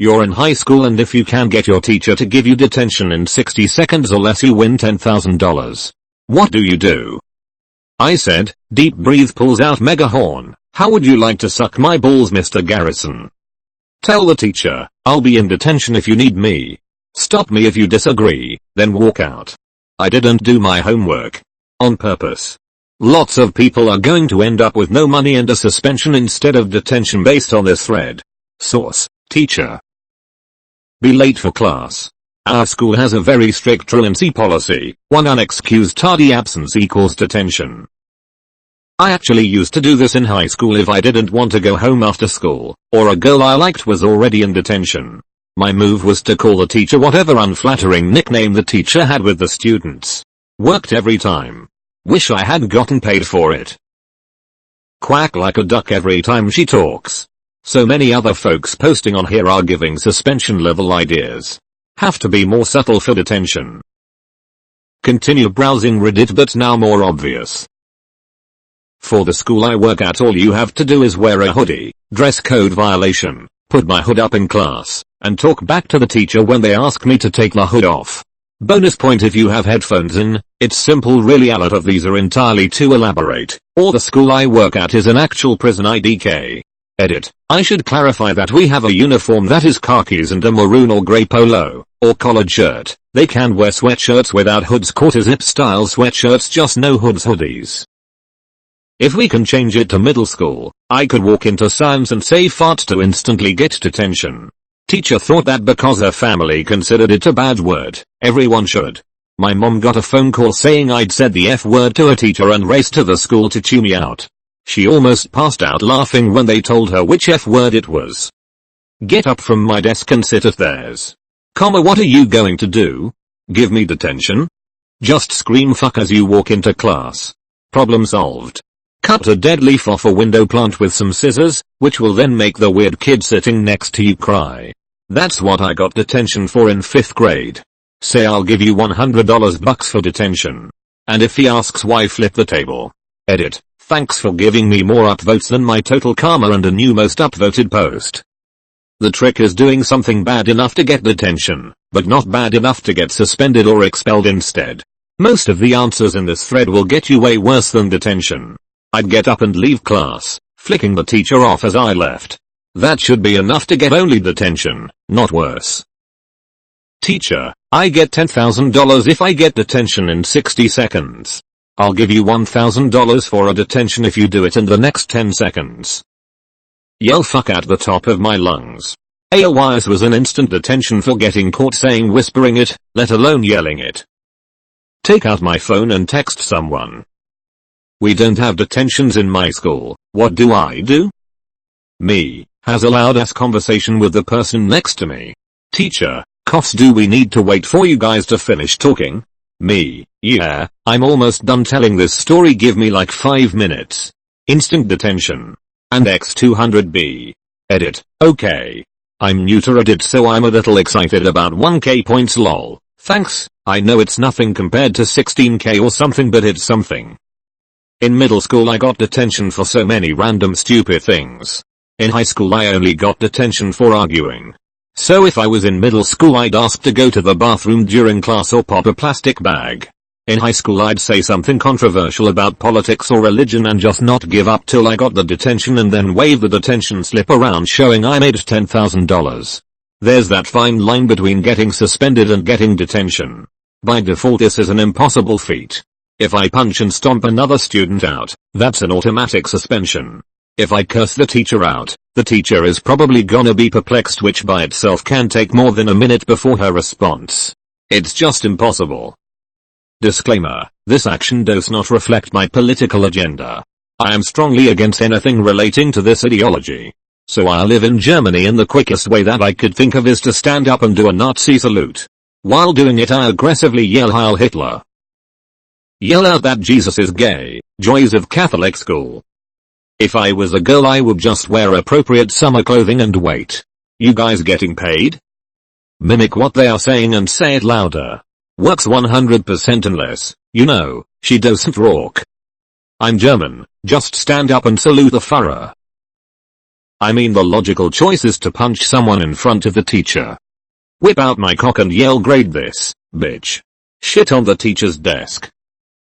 You're in high school and if you can get your teacher to give you detention in 60 seconds or less you win $10,000. What do? I said, deep breathe pulls out mega horn. How would you like to suck my balls, Mr. Garrison? Tell the teacher, I'll be in detention if you need me. Stop me if you disagree, then walk out. I didn't do my homework. On purpose. Lots of people are going to end up with no money and a suspension instead of detention based on this thread. Source, teacher. Be late for class. Our school has a very strict truancy policy. One unexcused tardy absence equals detention. I actually used to do this in high school if I didn't want to go home after school, or a girl I liked was already in detention. My move was to call the teacher whatever unflattering nickname the teacher had with the students. Worked every time. Wish I had gotten paid for it. Quack like a duck every time she talks. So many other folks posting on here are giving suspension level ideas. Have to be more subtle for detention. Continue browsing Reddit but now more obvious. For the school I work at all you have to do is wear a hoodie, dress code violation, put my hood up in class, and talk back to the teacher when they ask me to take the hood off. Bonus point if you have headphones in, it's simple really a lot of these are entirely too elaborate, or the school I work at is an actual prison IDK. Edit. I should clarify that we have a uniform that is khakis and a maroon or grey polo, or collared shirt. They can wear sweatshirts without hoods quarter zip style sweatshirts just no hoods hoodies. If we can change it to middle school, I could walk into science and say fart to instantly get detention. Teacher thought that because her family considered it a bad word, everyone should. My mom got a phone call saying I'd said the F word to a teacher and raced to the school to chew me out. She almost passed out laughing when they told her which F word it was. Get up from my desk and sit at theirs. What are you going to do? Give me detention? Just scream fuck as you walk into class. Problem solved. Cut a dead leaf off a window plant with some scissors, which will then make the weird kid sitting next to you cry. That's what I got detention for in 5th grade. Say I'll give you $100 bucks for detention. And if he asks why flip the table. Edit. Thanks for giving me more upvotes than my total karma and a new most upvoted post. The trick is doing something bad enough to get detention, but not bad enough to get suspended or expelled instead. Most of the answers in this thread will get you way worse than detention. I'd get up and leave class, flicking the teacher off as I left. That should be enough to get only detention, not worse. Teacher, I get $10,000 if I get detention in 60 seconds. I'll give you $1,000 for a detention if you do it in the next 10 seconds. Yell fuck at the top of my lungs. Otherwise was an instant detention for getting caught saying whispering it, let alone yelling it. Take out my phone and text someone. We don't have detentions in my school, what do I do? Me, has a loud ass conversation with the person next to me. Teacher, coughs do we need to wait for you guys to finish talking? Me, yeah, I'm almost done telling this story give me like 5 minutes. Instant detention. And X200B. Edit, okay. I'm new to Reddit so I'm a little excited about 1k points lol. Thanks, I know it's nothing compared to 16k or something but it's something. In middle school I got detention for so many random stupid things. In high school I only got detention for arguing. So if I was in middle school I'd ask to go to the bathroom during class or pop a plastic bag. In high school I'd say something controversial about politics or religion and just not give up till I got the detention and then wave the detention slip around showing I made $10,000. There's that fine line between getting suspended and getting detention. By default this is an impossible feat. If I punch and stomp another student out, that's an automatic suspension. If I curse the teacher out, the teacher is probably gonna be perplexed which by itself can take more than a minute before her response. It's just impossible. Disclaimer, this action does not reflect my political agenda. I am strongly against anything relating to this ideology. So I live in Germany and the quickest way that I could think of is to stand up and do a Nazi salute. While doing it I aggressively yell Heil Hitler. Yell out that Jesus is gay, joys of Catholic school. If I was a girl I would just wear appropriate summer clothing and wait. You guys getting paid? Mimic what they are saying and say it louder. Works 100% unless, you know, she doesn't rock. I'm German, just stand up and salute the Führer. I mean the logical choice is to punch someone in front of the teacher. Whip out my cock and yell grade this, bitch. Shit on the teacher's desk.